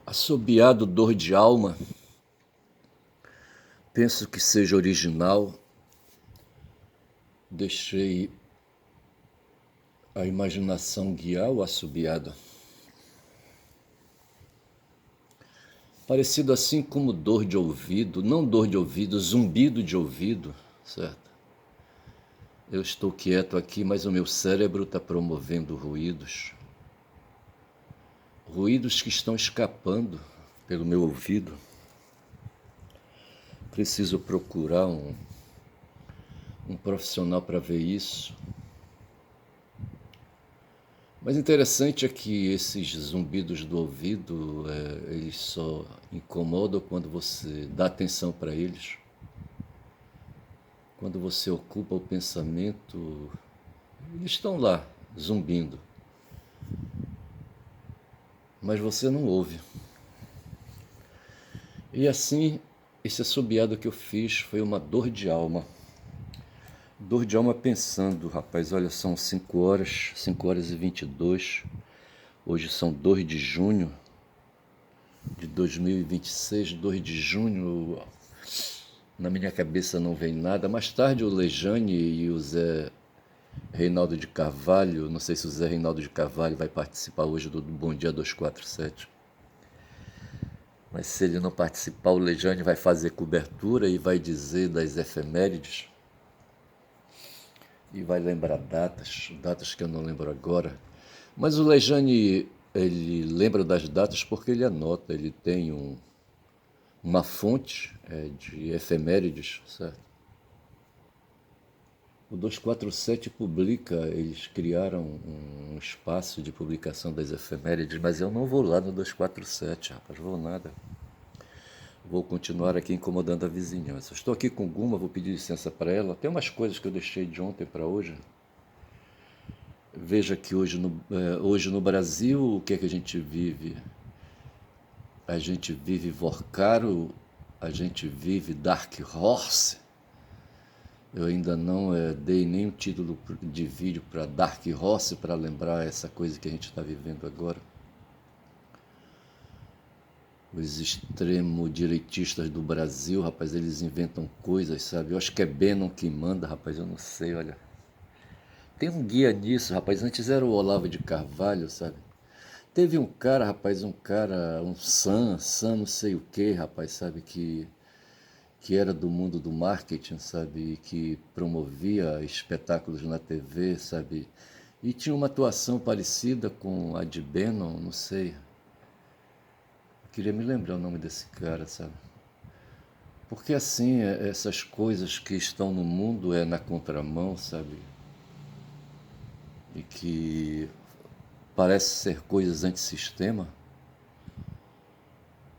Assobiado Dor de Alma, penso que seja original. Deixei a imaginação guiar o assobiado. Parecido assim como dor de ouvido, não dor de ouvido, zumbido de ouvido, certo? Eu estou quieto aqui, mas o meu cérebro está promovendo ruídos. Ruídos que estão escapando pelo meu ouvido. Preciso procurar um profissional para ver isso. Mas interessante é que esses zumbidos do ouvido, eles só incomodam quando você dá atenção para eles. Quando você ocupa o pensamento, eles estão lá, zumbindo. Mas você não ouve. E assim, esse assobiado que eu fiz foi uma dor de alma. Dor de alma pensando, rapaz, olha, são 5 horas e 22. Hoje são 2 de junho de 2026, 2 de junho. Na minha cabeça não vem nada. Mais tarde o Lejane e o Zé Reinaldo de Carvalho, não sei se o Zé Reinaldo de Carvalho vai participar hoje do Bom Dia 247. Mas se ele não participar, o Lejane vai fazer cobertura e vai dizer das efemérides. E vai lembrar datas que eu não lembro agora. Mas o Lejane, ele lembra das datas porque ele anota, ele tem uma fonte de efemérides, certo? O 247 publica, eles criaram um espaço de publicação das efemérides, mas eu não vou lá no 247, rapaz, vou nada. Vou continuar aqui incomodando a vizinhança. Estou aqui com Guma, vou pedir licença para ela. Tem umas coisas que eu deixei de ontem para hoje. Veja que hoje no Brasil, o que é que a gente vive? A gente vive Vorkaro, a gente vive Dark Horse. Eu ainda não dei nenhum título de vídeo para Dark Horse para lembrar essa coisa que a gente está vivendo agora. Os extremo-direitistas do Brasil, rapaz, eles inventam coisas, sabe? Eu acho que é Bannon que manda, rapaz, eu não sei, olha. Tem um guia nisso, rapaz, antes era o Olavo de Carvalho, sabe? Teve um cara, rapaz, um Sam não sei o que, rapaz, sabe, que era do mundo do marketing, sabe, e que promovia espetáculos na TV, sabe, e tinha uma atuação parecida com a de Bannon, não sei. Eu queria me lembrar o nome desse cara, sabe? Porque assim, essas coisas que estão no mundo na contramão, sabe? E que parece ser coisas antissistema.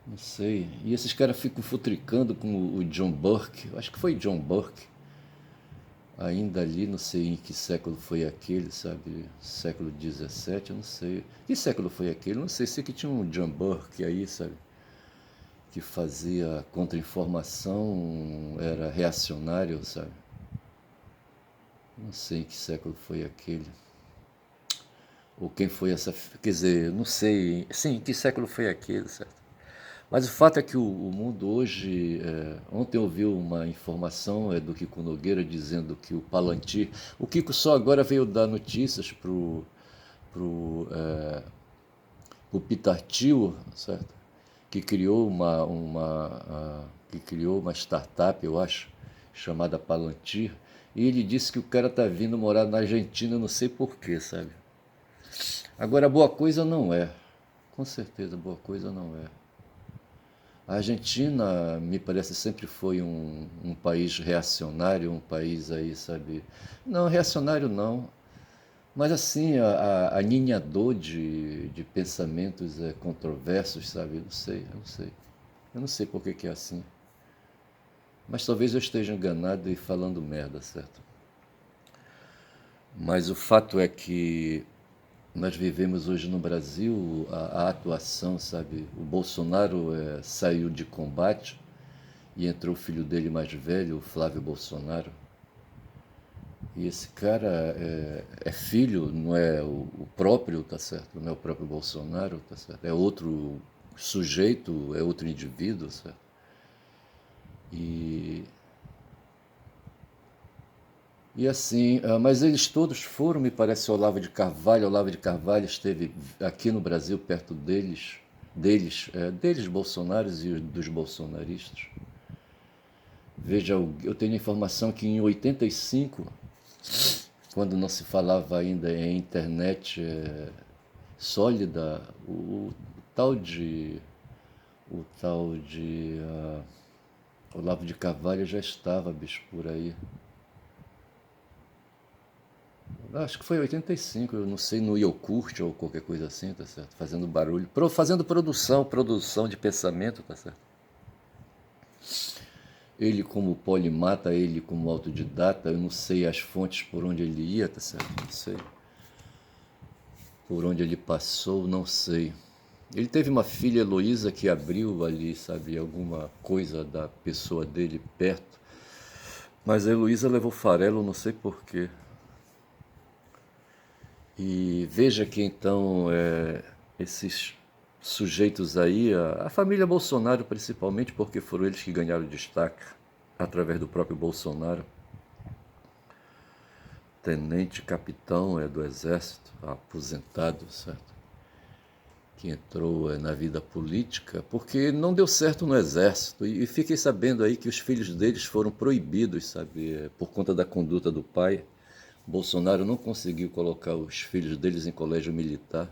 Não sei. E esses caras ficam futricando com o John Burke. Eu acho que foi John Burke. Ainda ali, não sei em que século foi aquele, sabe? Século XVII, eu não sei. Que século foi aquele? Não sei. Sei que tinha um John Burke aí, sabe? Que fazia contra-informação, era reacionário, sabe? Não sei em que século foi aquele. Ou quem foi essa. Quer dizer, não sei. Sim, em que século foi aquele, certo? Mas o fato é que o mundo hoje. Ontem eu ouvi uma informação do Kiko Nogueira dizendo que o Palantir. O Kiko só agora veio dar notícias pro o Pitartil, certo? Que criou que criou uma startup, eu acho, chamada Palantir, e ele disse que o cara tá vindo morar na Argentina, não sei porquê, sabe? Agora, boa coisa não é. Com certeza, boa coisa não é. A Argentina, me parece, sempre foi um país reacionário, um país aí, sabe? Não, reacionário não, mas assim, aninhador de pensamentos controversos, sabe? Eu não sei, eu não sei. Eu não sei por que que é assim. Mas talvez eu esteja enganado e falando merda, certo? Mas o fato é que nós vivemos hoje no Brasil a atuação, sabe? O Bolsonaro saiu de combate e entrou o filho dele mais velho, o Flávio Bolsonaro. E esse cara é filho, não é o próprio, tá certo? Não é o próprio Bolsonaro, tá certo? É outro sujeito, é outro indivíduo, certo? E, e assim, mas eles todos foram, me parece, Olavo de Carvalho. Olavo de Carvalho esteve aqui no Brasil perto deles, bolsonaros e dos bolsonaristas. Veja, eu tenho informação que em 85, quando não se falava ainda em internet sólida, tal de o tal de Olavo de Carvalho já estava, bicho, por aí. Acho que foi em 85, eu não sei, no Iogurte ou qualquer coisa assim, tá certo? Fazendo barulho, fazendo produção de pensamento, tá certo? Ele como polimata, ele como autodidata, eu não sei as fontes por onde ele ia, tá certo? Não sei. Por onde ele passou, não sei. Ele teve uma filha, Heloísa, que abriu ali, sabe, alguma coisa da pessoa dele perto. Mas a Heloísa levou farelo, não sei porquê. E veja que então esses sujeitos aí, a família Bolsonaro principalmente, porque foram eles que ganharam destaque através do próprio Bolsonaro, tenente capitão do exército, aposentado, certo? Que entrou na vida política, porque não deu certo no exército. E fiquei sabendo aí que os filhos deles foram proibidos, sabe, por conta da conduta do pai. Bolsonaro não conseguiu colocar os filhos deles em colégio militar.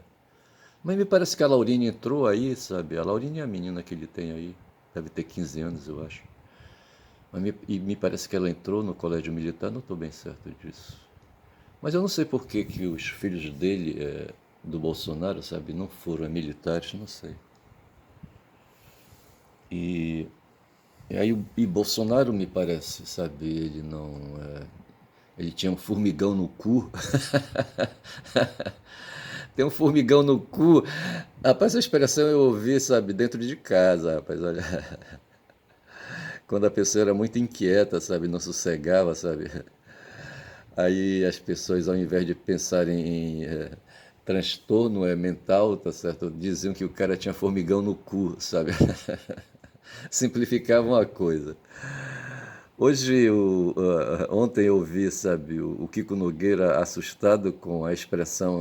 Mas me parece que a Laurine entrou aí, sabe? A Laurine é a menina que ele tem aí. Deve ter 15 anos, eu acho. E me parece que ela entrou no colégio militar, não estou bem certo disso. Mas eu não sei por que, que os filhos dele, do Bolsonaro, sabe, não foram militares, não sei. E, e aí e Bolsonaro me parece, sabe, ele não. Ele tinha um formigão no cu. Tem um formigão no cu. Rapaz, essa expressão eu ouvi, sabe, dentro de casa, rapaz, olha. Quando a pessoa era muito inquieta, sabe, não sossegava, sabe. Aí as pessoas, ao invés de pensarem em transtorno mental, tá certo, diziam que o cara tinha formigão no cu, sabe. Simplificavam a coisa. Hoje, ontem eu vi, sabe, o Kiko Nogueira assustado com a expressão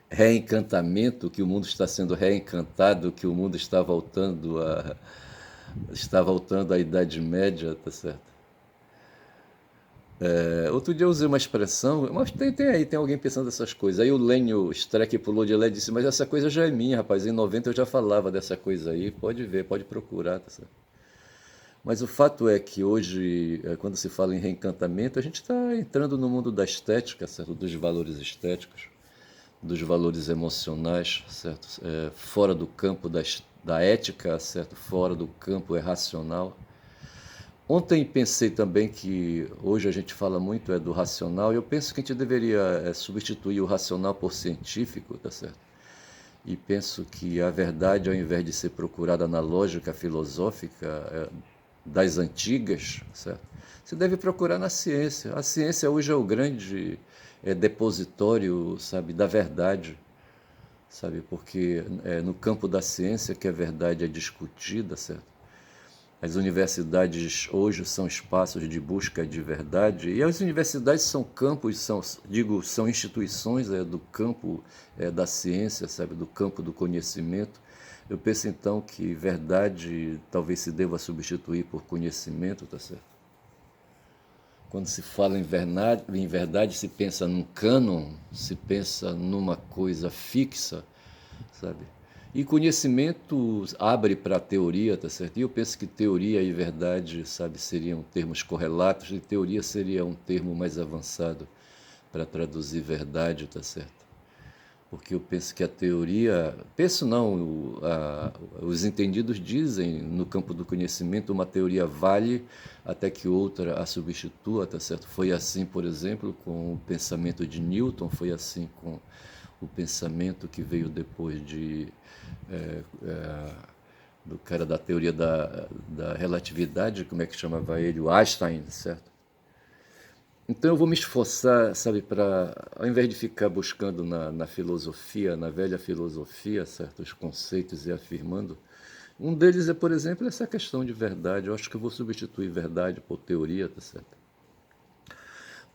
reencantamento, que o mundo está sendo reencantado, que o mundo está voltando à Idade Média, tá certo? Outro dia eu usei uma expressão, mas tem alguém pensando essas coisas. Aí o Lênio Streck pulou de lá e disse, mas essa coisa já é minha, rapaz. Em 90 eu já falava dessa coisa aí, pode ver, pode procurar, tá certo? Mas o fato é que hoje, quando se fala em reencantamento, a gente está entrando no mundo da estética, certo? Dos valores estéticos, dos valores emocionais, certo? Fora do campo da ética, certo? Fora do campo racional. Ontem pensei também que hoje a gente fala muito do racional, e eu penso que a gente deveria substituir o racional por científico, tá certo? E penso que a verdade, ao invés de ser procurada na lógica filosófica das antigas, certo? Você deve procurar na ciência. A ciência hoje é o grande depositório, sabe, da verdade, sabe? Porque no campo da ciência que a verdade é discutida, certo? As universidades hoje são espaços de busca de verdade, e as universidades são campos, são instituições do campo da ciência, sabe, do campo do conhecimento. Eu penso então que verdade talvez se deva substituir por conhecimento, tá certo? Quando se fala em verdade, se pensa num cânon, se pensa numa coisa fixa, sabe? E conhecimento abre para a teoria, tá certo? E eu penso que teoria e verdade, sabe, seriam termos correlatos, e teoria seria um termo mais avançado para traduzir verdade, tá certo? Porque eu penso que a teoria, penso não, os entendidos dizem no campo do conhecimento uma teoria vale até que outra a substitua, tá certo? Foi assim, por exemplo, com o pensamento de Newton, foi assim com o pensamento que veio depois é, é, do cara da teoria da relatividade, como é que chamava ele? O Einstein, certo? Então eu vou me esforçar, sabe, para, ao invés de ficar buscando na filosofia, na velha filosofia, certos conceitos e afirmando, um deles é, por exemplo, essa questão de verdade. Eu acho que eu vou substituir verdade por teoria, tá certo?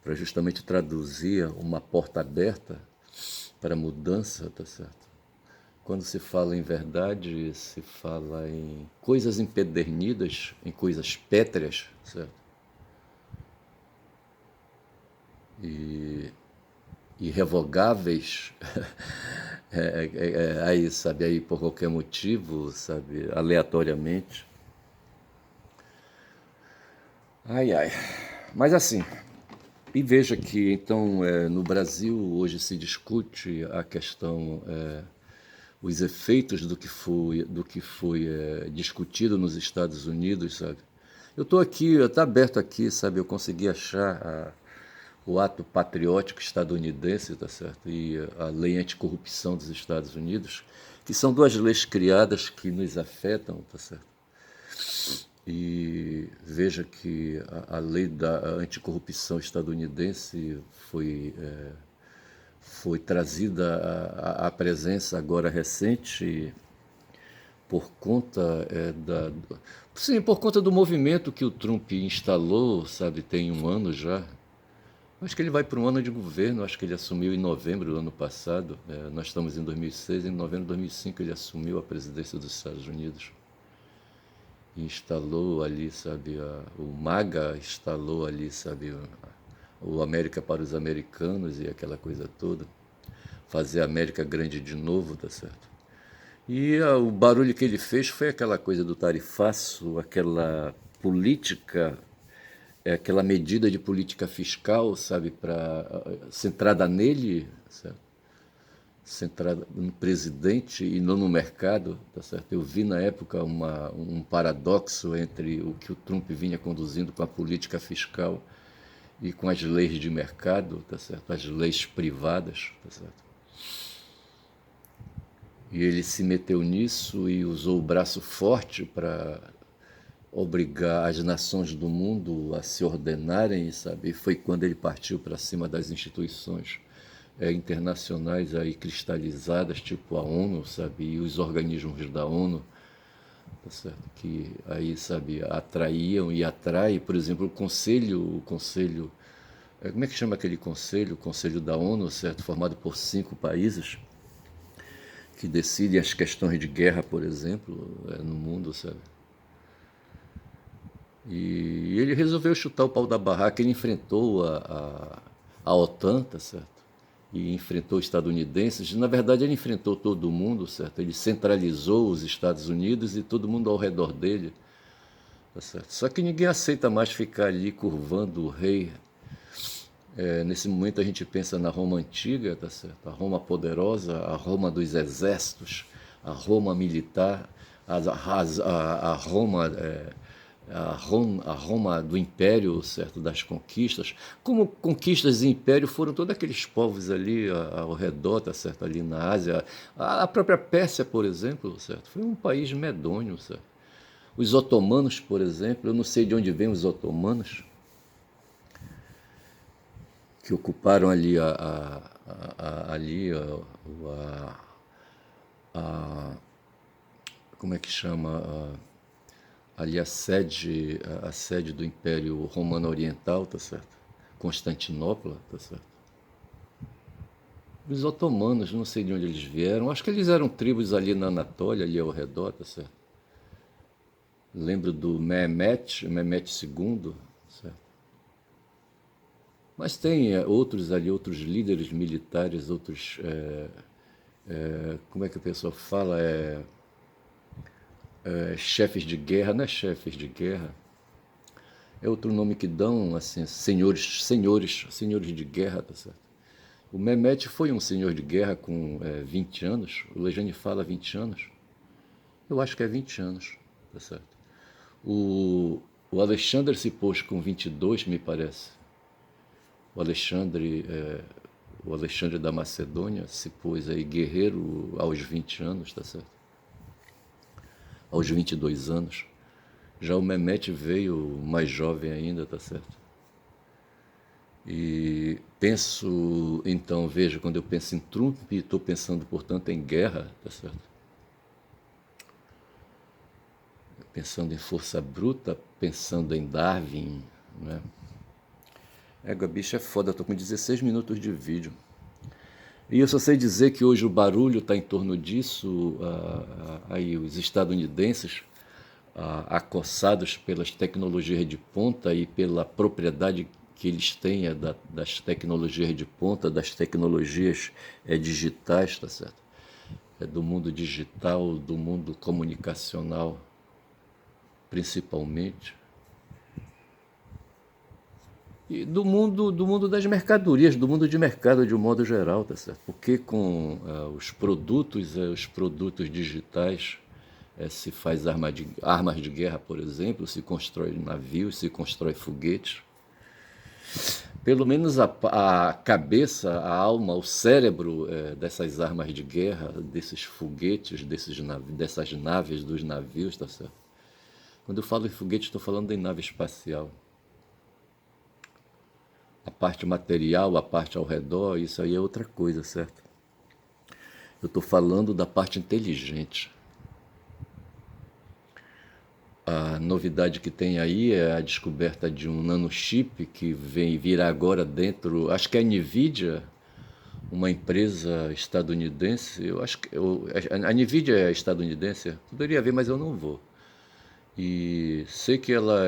Para justamente traduzir uma porta aberta para mudança, tá certo? Quando se fala em verdade, se fala em coisas empedernidas, em coisas pétreas, certo? E irrevogáveis, aí, sabe, aí por qualquer motivo, sabe, aleatoriamente. Ai, ai. Mas assim, e veja que então no Brasil hoje se discute a questão, os efeitos do que foi discutido nos Estados Unidos, sabe? Eu estou aqui, está aberto aqui, sabe? Eu consegui achar o ato patriótico estadunidense, tá certo? E a lei anticorrupção dos Estados Unidos, que são duas leis criadas que nos afetam, tá certo? E veja que a lei da anticorrupção estadunidense foi trazida à presença agora recente por conta sim, por conta do movimento que o Trump instalou, sabe, tem um ano já. Acho que ele vai para um ano de governo, acho que ele assumiu em novembro do ano passado. Nós estamos em 2006, em novembro de 2005 ele assumiu a presidência dos Estados Unidos. E instalou ali, sabe, o MAGA instalou ali, sabe, o América para os americanos e aquela coisa toda. Fazer a América grande de novo, tá certo? E o barulho que ele fez foi aquela coisa do tarifaço, aquela política, aquela medida de política fiscal, sabe, centrada nele, certo? Centrada no presidente e não no mercado, tá certo? Eu vi na época um paradoxo entre o que o Trump vinha conduzindo com a política fiscal e com as leis de mercado, tá certo? As leis privadas, tá certo? E ele se meteu nisso e usou o braço forte para obrigar as nações do mundo a se ordenarem, sabe? E foi quando ele partiu para cima das instituições internacionais aí cristalizadas, tipo a ONU, sabe? E os organismos da ONU, tá certo? Que aí, sabe, atraíam e atrai, por exemplo, o conselho, como é que chama aquele conselho? O conselho da ONU, certo? Formado por 5 países que decidem as questões de guerra, por exemplo, no mundo, sabe? E ele resolveu chutar o pau da barraca, ele enfrentou a OTAN, tá certo? E enfrentou os estadunidenses. Na verdade, ele enfrentou todo mundo, certo? Ele centralizou os Estados Unidos e todo mundo ao redor dele, tá certo? Só que ninguém aceita mais ficar ali curvando o rei. Nesse momento a gente pensa na Roma antiga, tá certo? A Roma poderosa, a Roma dos exércitos, a Roma militar, a Roma a Roma do Império, certo, das conquistas, como conquistas e império foram todos aqueles povos ali ao redor, tá certo, ali na Ásia, a própria Pérsia, por exemplo, certo, foi um país medonho, certo. Os otomanos, por exemplo, eu não sei de onde vêm os otomanos, que ocuparam ali ali a- como é que chama ali a sede do Império Romano Oriental, tá certo? Constantinopla, tá certo? Os otomanos, não sei de onde eles vieram, acho que eles eram tribos ali na Anatólia, ali ao redor, tá certo? Lembro do Mehmet II, certo? Mas tem outros ali, outros líderes militares, outros, como é que o pessoal fala? Chefes de guerra, não é chefes de guerra, é outro nome que dão, assim, senhores de guerra, tá certo? O Mehmet foi um senhor de guerra com 20 anos, o Lejane fala 20 anos, eu acho que é 20 anos, tá certo? O, o Alexandre se pôs com 22, me parece. O Alexandre, o Alexandre da Macedônia se pôs aí guerreiro aos 20 anos, tá certo? Aos 22 anos. Já o Mehmet veio mais jovem ainda, tá certo? E penso, então, veja, quando eu penso em Trump, estou pensando, portanto, em guerra, tá certo? Pensando em força bruta, pensando em Darwin, né? Bicho, é foda, tô com 16 minutos de vídeo. E eu só sei dizer que hoje o barulho está em torno disso, aí os estadunidenses, acossados pelas tecnologias de ponta e pela propriedade que eles têm das tecnologias de ponta, das tecnologias digitais, tá certo? Do mundo digital, do mundo comunicacional, principalmente. E do mundo das mercadorias, do mundo de mercado de um modo geral, tá certo? Porque com os produtos digitais se faz armas de guerra, por exemplo, se constrói navios, se constrói foguetes. Pelo menos a cabeça, a alma, o cérebro dessas armas de guerra, desses foguetes, dessas naves, dos navios, tá certo? Quando eu falo em foguete, estou falando em nave espacial. A parte material, a parte ao redor, isso aí é outra coisa, certo? Eu estou falando da parte inteligente. A novidade que tem aí é a descoberta de um nanochip que vem virar agora dentro, acho que é a Nvidia, uma empresa estadunidense, eu acho que a Nvidia é estadunidense, poderia ver, mas eu não vou. E sei que ela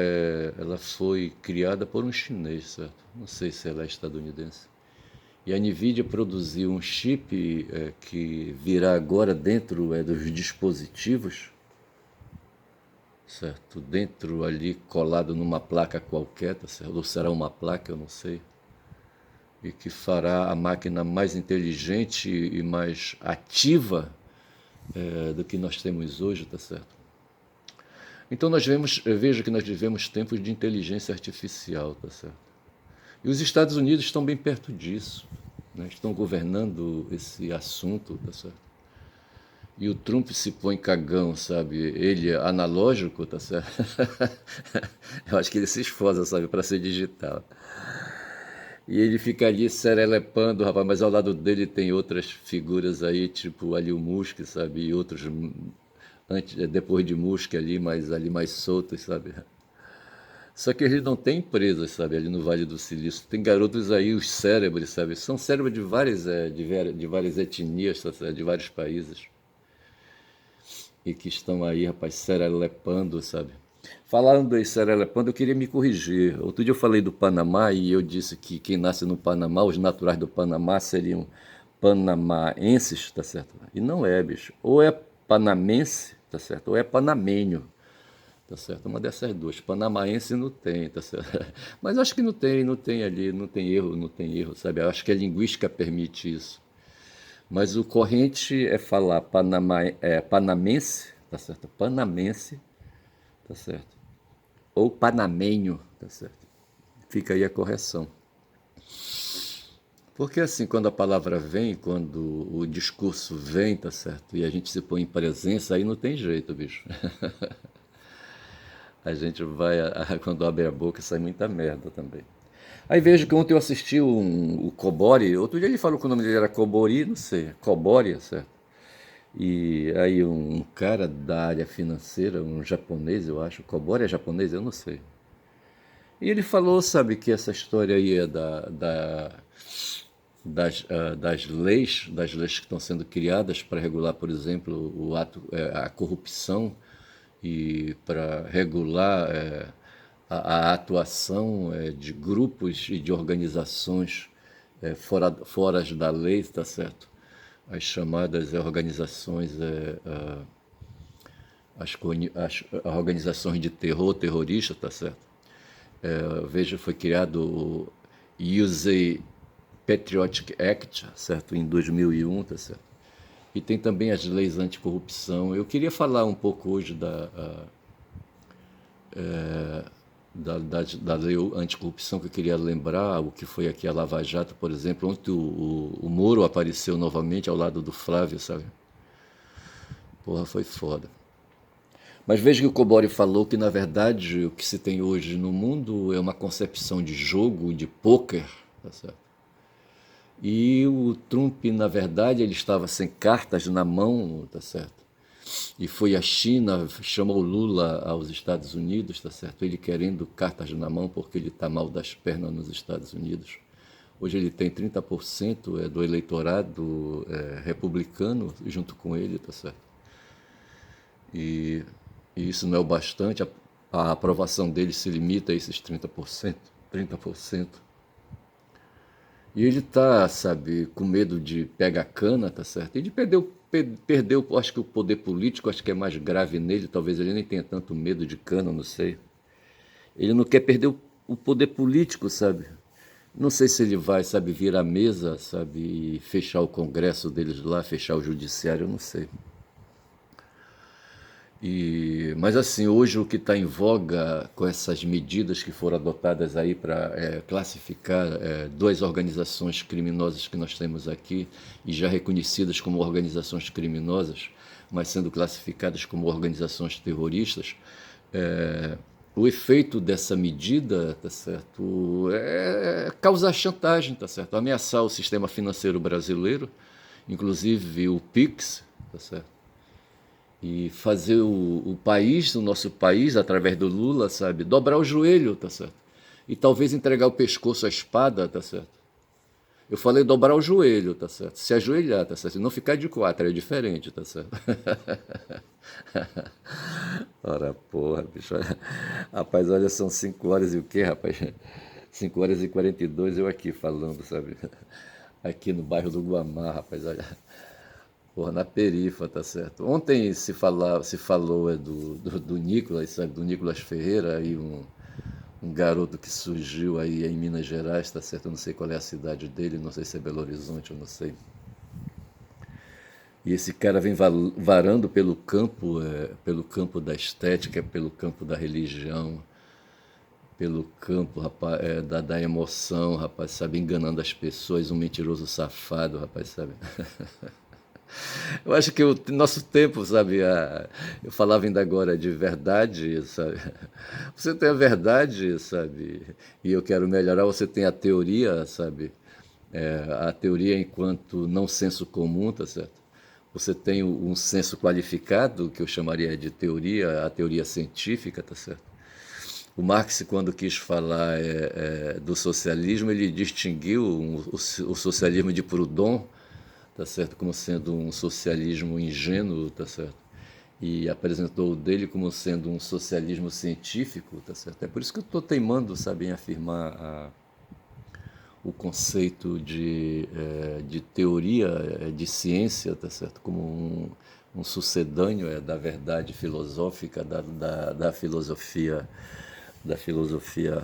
foi criada por um chinês, certo? Não sei se ela é estadunidense. E a Nvidia produziu um chip que virá agora dentro dos dispositivos, certo? Dentro ali, colado numa placa qualquer, tá certo? Ou será uma placa, eu não sei. E que fará a máquina mais inteligente e mais ativa do que nós temos hoje, tá certo? Então vejo que nós vivemos tempos de inteligência artificial, tá certo? E os Estados Unidos estão bem perto disso, né? Estão governando esse assunto, tá certo? E o Trump se põe cagão, sabe? Ele é analógico, tá certo? Eu acho que ele se esforça, sabe, para ser digital. E ele fica ali serelepando, rapaz, mas ao lado dele tem outras figuras aí, tipo ali o Musk, sabe? E outros depois de Musk ali mais soltos, sabe? Só que ele não tem empresas, sabe, ali no Vale do Silício. Tem garotos aí, os cérebros, sabe? São cérebros de várias etnias, tá certo? De vários países. E que estão aí, rapaz, serelepando, sabe? Falando em serelepando, eu queria me corrigir. Outro dia eu falei do Panamá e eu disse que quem nasce no Panamá, os naturais do Panamá seriam panamaenses, tá certo? E não é, bicho. Ou é panamense, tá certo? Ou é panamenho, tá certo? Uma dessas duas. Panamaense não tem, tá certo? Mas acho que não tem ali, não tem erro, sabe? Eu acho que a linguística permite isso. Mas o corrente é falar panamense, tá certo? Panamense, tá certo? Ou panamenho, tá certo? Fica aí a correção. Porque assim, quando a palavra vem, quando o discurso vem, tá certo? E a gente se põe em presença, aí não tem jeito, bicho. A gente vai, quando abre a boca, sai muita merda também. Aí vejo que ontem eu assisti o Cobori, outro dia ele falou que o nome dele era Cobori, não sei, Cobori, certo? E aí um cara da área financeira, um japonês, eu acho, o Kobori é japonês, eu não sei. E ele falou, sabe, que essa história aí é das leis que estão sendo criadas para regular, por exemplo, a corrupção e para regular a atuação de grupos e de organizações fora da lei, tá certo? As chamadas organizações, as organizações de terrorista, tá certo? Veja, foi criado o USA Patriotic Act, certo? Em 2001, tá certo? E tem também as leis anticorrupção. Eu queria falar um pouco hoje da lei anticorrupção, que eu queria lembrar o que foi aqui a Lava Jato, por exemplo, onde o Moro apareceu novamente ao lado do Flávio, sabe? Porra, foi foda. Mas veja que o Kobori falou que, na verdade, o que se tem hoje no mundo é uma concepção de jogo, de pôquer, tá certo? E o Trump, na verdade, ele estava sem cartas na mão, tá certo? E foi a China, chamou Lula aos Estados Unidos, tá certo? Ele querendo cartas na mão porque ele está mal das pernas nos Estados Unidos. Hoje ele tem 30% do eleitorado republicano junto com ele, tá certo? E isso não é o bastante, a aprovação dele se limita a esses 30%. 30%. E ele tá, sabe, com medo de pegar cana, tá certo? E de perdeu, acho que o poder político, acho que é mais grave nele, talvez ele nem tenha tanto medo de cana, não sei. Ele não quer perder o poder político, sabe? Não sei se ele vai, sabe, vir à mesa, sabe, e fechar o Congresso deles lá, fechar o Judiciário, eu não sei. Mas assim, hoje o que está em voga com essas medidas que foram adotadas aí para classificar duas organizações criminosas que nós temos aqui e já reconhecidas como organizações criminosas, mas sendo classificadas como organizações terroristas, o efeito dessa medida, tá certo, é causar chantagem, tá certo, ameaçar o sistema financeiro brasileiro, inclusive o Pix, tá certo, e fazer o nosso país, através do Lula, sabe, dobrar o joelho, tá certo? E talvez entregar o pescoço à espada, tá certo? Eu falei dobrar o joelho, tá certo? Se ajoelhar, tá certo? E não ficar de quatro, é diferente, tá certo? Ora, porra, bicho. Rapaz, olha, são 5 horas e o quê, rapaz? 5 horas e 42 eu aqui falando, sabe? Aqui no bairro do Guamá, rapaz, olha. Porra, na perifa, tá certo. Ontem se falou do Nicolas, sabe? Do Nicolas Ferreira, aí um garoto que surgiu aí em Minas Gerais, tá certo? Eu não sei qual é a cidade dele, não sei se é Belo Horizonte, eu não sei. E esse cara vem varando pelo campo da estética, pelo campo da religião, pelo campo, rapaz, da emoção, rapaz, sabe? Enganando as pessoas, um mentiroso safado, rapaz, sabe? Eu acho que o nosso tempo, sabe, eu falava ainda agora de verdade, sabe? Você tem a verdade, sabe? E eu quero melhorar, você tem a teoria, sabe? A teoria enquanto não senso comum, tá certo? Você tem um senso qualificado, que eu chamaria de teoria, a teoria científica, tá certo? O Marx, quando quis falar do socialismo, ele distinguiu o socialismo de Proudhon, tá certo, como sendo um socialismo ingênuo, tá certo, e apresentou o dele como sendo um socialismo científico, tá certo. É por isso que eu estou teimando, sabe, em afirmar o conceito de teoria, de ciência, tá certo, como um sucedâneo da verdade filosófica, da filosofia,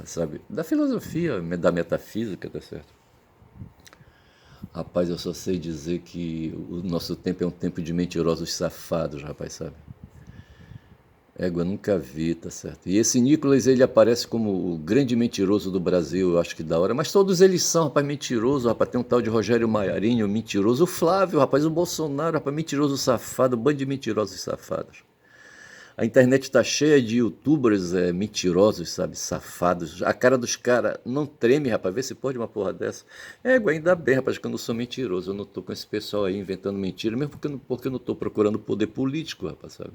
sabe, da metafísica, tá certo. Rapaz, eu só sei dizer que o nosso tempo é um tempo de mentirosos safados, rapaz, sabe? Égua, nunca vi, tá certo? E esse Nicolas, ele aparece como o grande mentiroso do Brasil, eu acho que da hora. Mas todos eles são, rapaz, mentiroso, rapaz. Tem um tal de Rogério Maiarinho, mentiroso. O Flávio, rapaz, o Bolsonaro, rapaz, mentiroso safado, bando de mentirosos safados. A internet está cheia de youtubers mentirosos, sabe? Safados. A cara dos caras não treme, rapaz. Vê se pode uma porra dessa. Ainda bem, rapaz, que eu não sou mentiroso. Eu não tô com esse pessoal aí inventando mentira, mesmo porque eu não tô procurando poder político, rapaz, sabe?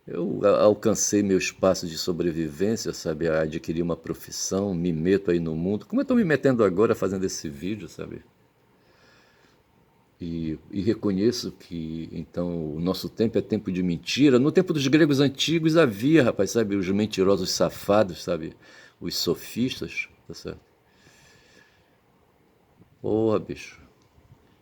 Eu alcancei meu espaço de sobrevivência, sabe? Adquiri uma profissão, me meto aí no mundo. Como eu estou me metendo agora fazendo esse vídeo, sabe? E reconheço que, então, o nosso tempo é tempo de mentira. No tempo dos gregos antigos havia, rapaz, sabe? Os mentirosos safados, sabe? Os sofistas, tá certo? Porra, bicho.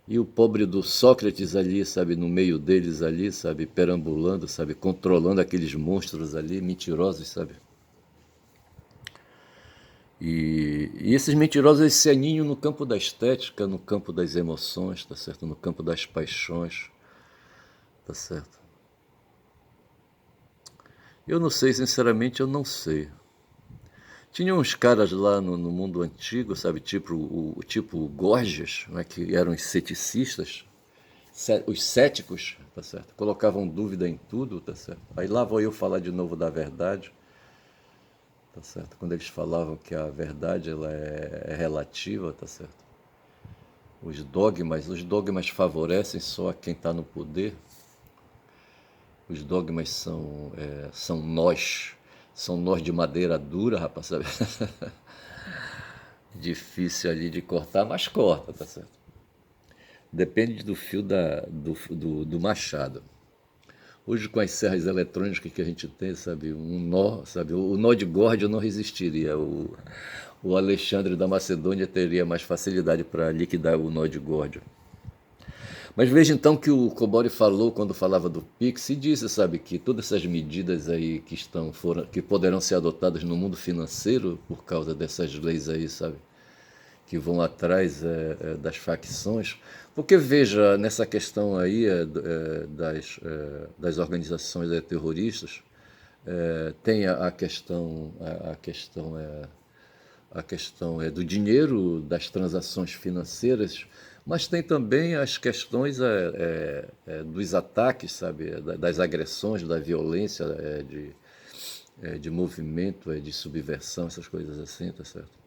E o pobre do Sócrates ali, sabe? No meio deles ali, sabe? Perambulando, sabe? Controlando aqueles monstros ali, mentirosos, sabe? E esses mentirosos eles se aninham no campo da estética, no campo das emoções, tá certo? No campo das paixões, tá certo? Eu não sei, sinceramente, eu não sei. Tinha uns caras lá no mundo antigo, sabe, tipo Gorgias, né, que eram os ceticistas, os céticos, tá certo? Colocavam dúvida em tudo, tá certo? Aí lá vou eu falar de novo da verdade, tá certo? Quando eles falavam que a verdade ela é relativa, tá certo? Os dogmas favorecem só a quem está no poder. Os dogmas são nós de madeira dura, rapaz, sabe? Difícil ali de cortar, mas corta, tá certo? Depende do fio do machado. Hoje, com as serras eletrônicas que a gente tem, sabe, um nó, sabe, o nó de Górdia não resistiria. O Alexandre da Macedônia teria mais facilidade para liquidar o nó de Górdia. Mas veja então que o Cobori falou quando falava do Pix e disse, sabe, que todas essas medidas aí que poderão ser adotadas no mundo financeiro por causa dessas leis aí, sabe, que vão atrás das facções. Porque veja, nessa questão aí das organizações terroristas, tem a questão do dinheiro, das transações financeiras, mas tem também as questões dos ataques, sabe, das agressões, da violência, de movimento, de subversão, essas coisas assim, tá certo?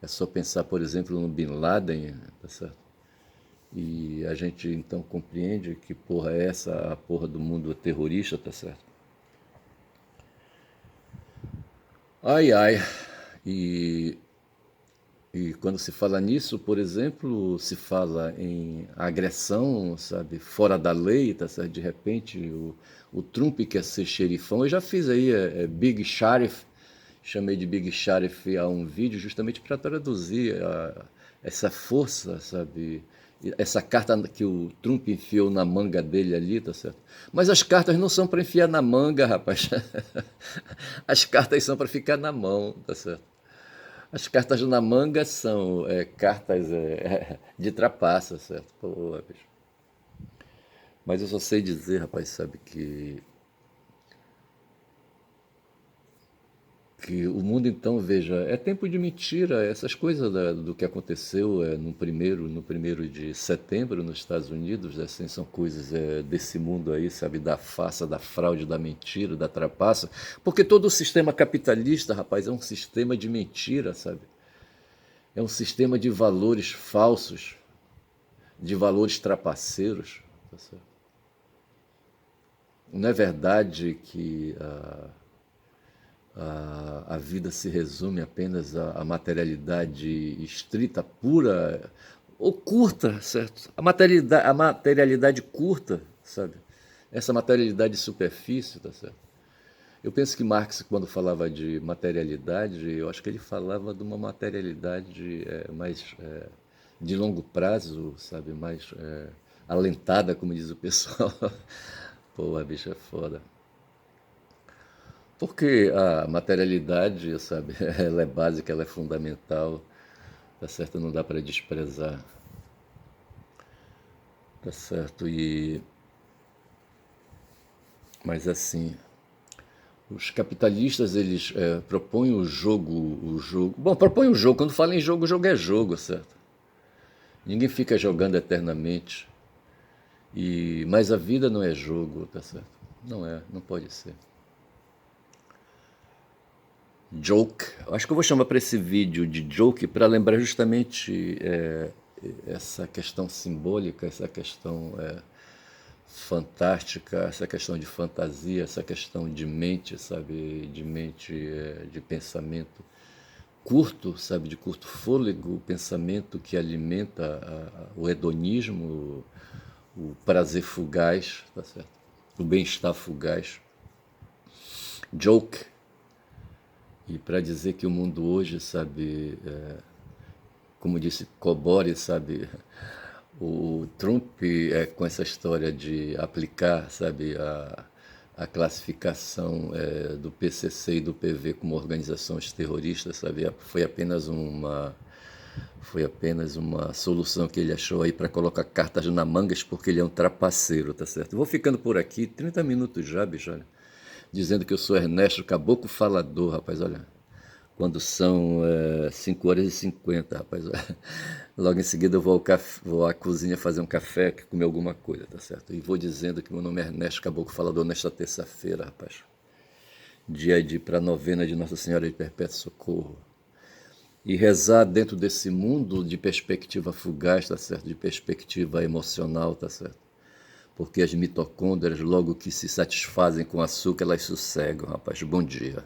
É só pensar, por exemplo, no Bin Laden, tá certo? E a gente então compreende que porra é essa a porra do mundo terrorista, tá certo? Ai, ai. E E quando se fala nisso, por exemplo, se fala em agressão, sabe, fora da lei, tá certo? De repente o Trump quer ser xerifão. Eu já fiz aí Big Sheriff, chamei de Big Sheriff a um vídeo justamente para traduzir essa força, sabe? Essa carta que o Trump enfiou na manga dele ali, tá certo? Mas as cartas não são para enfiar na manga, rapaz. As cartas são para ficar na mão, tá certo? As cartas na manga são cartas de trapaça, certo? Pô, bicho. Mas eu só sei dizer, rapaz, sabe, que o mundo então, veja, é tempo de mentira, essas coisas do que aconteceu no primeiro de setembro nos Estados Unidos, assim, são coisas desse mundo aí, sabe, da farsa, da fraude, da mentira, da trapaça, porque todo o sistema capitalista, rapaz, é um sistema de mentira, sabe? É um sistema de valores falsos, de valores trapaceiros. Tá certo? Não é verdade que a vida se resume apenas à materialidade estrita, pura ou curta, certo? A materialidade curta, sabe? Essa materialidade de superfície, tá certo? Eu penso que Marx, quando falava de materialidade, eu acho que ele falava de uma materialidade mais de longo prazo, sabe? Mais alentada, como diz o pessoal. Pô, a bicha é foda. Porque a materialidade, sabe, ela é básica, ela é fundamental, tá certo? Não dá para desprezar, tá certo? Mas assim, os capitalistas, eles propõem o jogo. Bom, propõem o jogo. Quando fala em jogo, o jogo é jogo, certo? Ninguém fica jogando eternamente. Mas a vida não é jogo, tá certo? Não é, não pode ser. Joke. Acho que eu vou chamar para esse vídeo de joke para lembrar justamente essa questão simbólica, essa questão fantástica, essa questão de fantasia, essa questão de mente, sabe, de mente, de pensamento curto, sabe, de curto fôlego, o pensamento que alimenta o hedonismo, o prazer fugaz, tá certo? O bem-estar fugaz. Joke. E para dizer que o mundo hoje, sabe, como disse Cobori, sabe, o Trump com essa história de aplicar, sabe, a classificação do PCC e do PV como organizações terroristas, sabe, foi apenas uma solução que ele achou aí para colocar cartas na mangas, porque ele é um trapaceiro, tá certo? Vou ficando por aqui, 30 minutos já, bicho, olha, dizendo que eu sou Ernesto Caboclo Falador, rapaz, olha. Quando são 5h50, rapaz. Logo em seguida eu vou à cozinha fazer um café, comer alguma coisa, tá certo? E vou dizendo que meu nome é Ernesto Caboclo Falador nesta terça-feira, rapaz. Dia de para a novena de Nossa Senhora de Perpétuo Socorro. E rezar dentro desse mundo de perspectiva fugaz, tá certo? De perspectiva emocional, tá certo? Porque as mitocôndrias, logo que se satisfazem com açúcar, elas sossegam, rapaz. Bom dia.